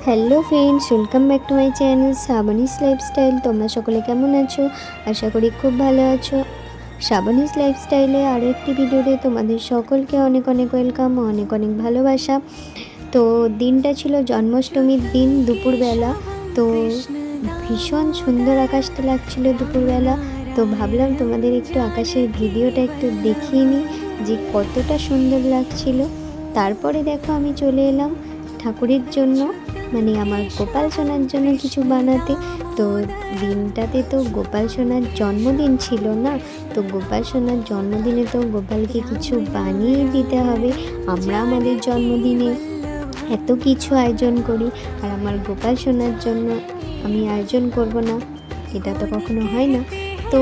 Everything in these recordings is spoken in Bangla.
Hello friends, welcome back to my channel Shrabani's lifestyle. তোমরা সকলে কেমন আছো? আশা করি খুব ভালো আছো। শ্রাবণীস লাইফস্টাইলে আরও একটি ভিডিওতে তোমাদের সকলকে অনেক অনেক ওয়েলকাম, অনেক অনেক ভালোবাসা। তো দিনটা ছিল জন্মাষ্টমীর দিন, দুপুরবেলা। তো ভীষণ সুন্দর আকাশটা লাগছিল দুপুরবেলা। তো ভাবলাম তোমাদের একটু আকাশের ভিডিওটা একটু দেখিয়ে নিই যে কতটা সুন্দর লাগছিল। তারপরে দেখো আমি চলে এলাম ঠাকুরের জন্য, মানে আমার গোপাল সোনার জন্য কিছু বানাতে। তো দিনটাতে তো গোপাল সোনার জন্মদিন ছিল না, তো গোপাল সোনার জন্মদিনে তো গোপালকে কিছু বানিয়ে দিতে হবে। আমরা আমাদের জন্মদিনে এত কিছু আয়োজন করি, আর আমার গোপাল সোনার জন্য আমি আয়োজন করব না, এটা তো কখনো হয় না। তো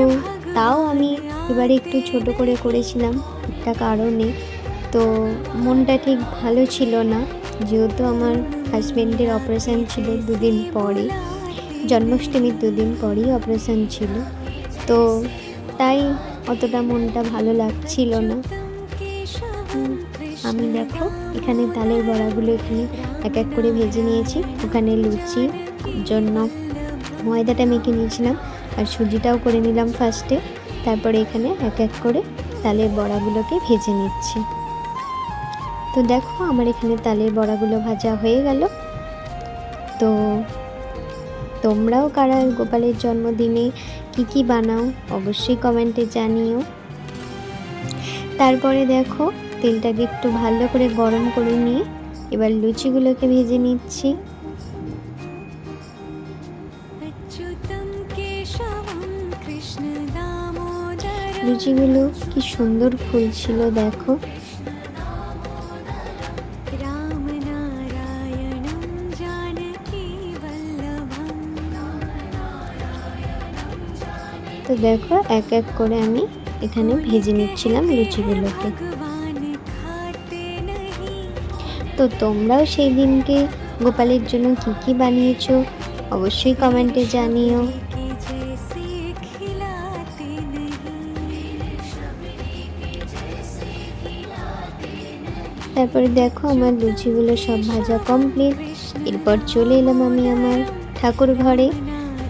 তাও আমি এবারে একটু ছোট করে করেছিলাম একটা কারণে। তো মনটা ঠিক ভালো ছিল না, যেহেতু আমার হাজব্যান্ডের অপারেশান ছিল দুদিন পরে, জন্মাষ্টমীর দুদিন পরেই অপারেশান ছিল। তো তাই অতটা মনটা ভালো লাগছিল না। আমি দেখো এখানে তালের বড়াগুলো এখানে এক এক করে ভেজে নিয়েছি। ওখানে লুচির জন্য ময়দাটা মেখে নিয়েছিলাম, আর সুজিটাও করে নিলাম ফার্স্টে। তারপরে এখানে এক এক করে তালের বড়াগুলোকে ভেজে নিচ্ছি। তো দেখো আমার এখানে তালের বড়াগুলো ভাজা হয়ে গেল। তো তোমরাও কারা গোপালের জন্মদিনে কি বানাও অবশ্যই কমেন্টে জানিও। তারপরে দেখো তেলটাকে একটু ভালো করে গরম করে নিয়ে এবার লুচিগুলোকে ভেজে নিচ্ছি। লুচিগুলো কি সুন্দর ফুলছিল দেখো। তো দেখো এক এক করে আমি এখানে ভেজে নিচ্ছিলাম লুচিগুলোকে। তো তোমরাও সেই দিনকে গোপালের জন্য কি বানিয়েছো অবশ্যই কমেন্টে জানিও। তারপরে দেখো আমার লুচিগুলো সব ভাজা কমপ্লিট। এরপর চলে এলাম আমি আমার ঠাকুর ঘরে।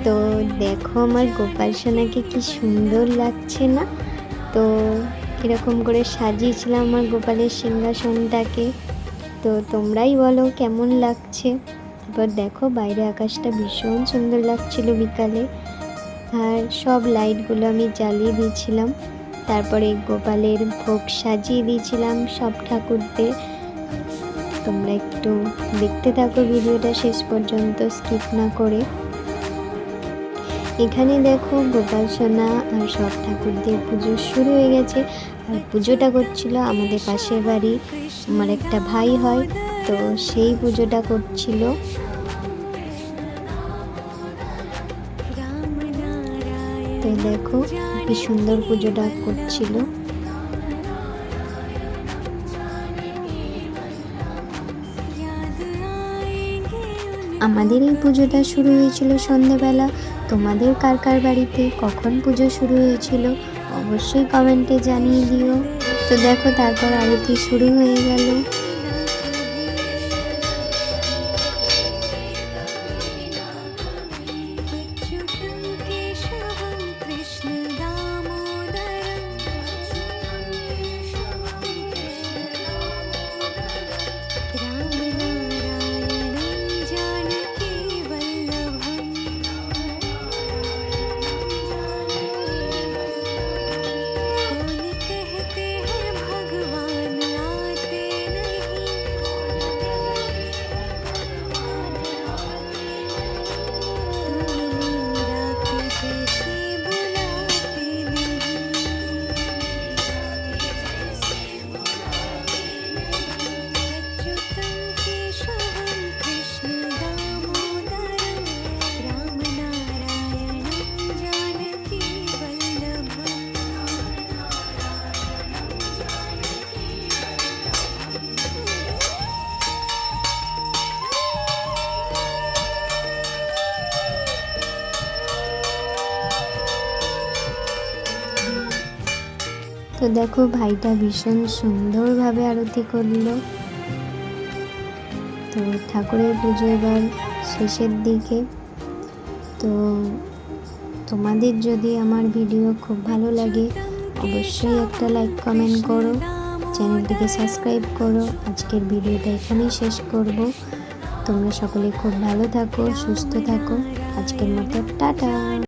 তো দেখো আমার গোপাল সোনাকে কি সুন্দর লাগছে না? তো এরকম করে সাজিয়েছিলাম আমার গোপালের সিংহাসনটাকে। তো তোমরাই বলো কেমন লাগছে। এবার দেখো বাইরে আকাশটা ভীষণ সুন্দর লাগছিল বিকালে, আর সব লাইটগুলো আমি জ্বালিয়ে দিয়েছিলাম। তারপরে গোপালের ভোগ সাজিয়ে দিয়েছিলাম সব ঠাকুরদের। তোমরা একটু দেখতে থাকো ভিডিওটা শেষ পর্যন্ত স্কিপ না করে। এখানে দেখো গোপাল সোনা আর সব ঠাকুরদের পুজো শুরু হয়ে গেছে, আর পুজোটা করছিল আমাদের পাশের বাড়ি আমার একটা ভাই হয়, তো সেই পুজোটা করছিল। তো দেখো কি সুন্দর পুজোটা করছিল। আমাদের এই পুজোটা শুরু হয়েছিল সন্ধ্যাবেলা। তোমাদের কার কার বাড়িতে কখন পুজো শুরু হয়েছিল অবশ্যই কমেন্টে জানিয়ে দিও। তো দেখো তারপর আরতি শুরু হয়ে গেল। তো দেখো ভাইটা ভীষণ সুন্দরভাবে আরতি করলো। তো ঠাকুরের পুজো এবার শেষের দিকে। তো তোমাদের যদি আমার ভিডিও খুব ভালো লাগে অবশ্যই একটা লাইক কমেন্ট করো, চ্যানেলটিকে সাবস্ক্রাইব করো। আজকের ভিডিওটা এখানেই শেষ করব। তোমরা সকলে খুব ভালো থাকো, সুস্থ থাকো। আজকের মতো টাটা।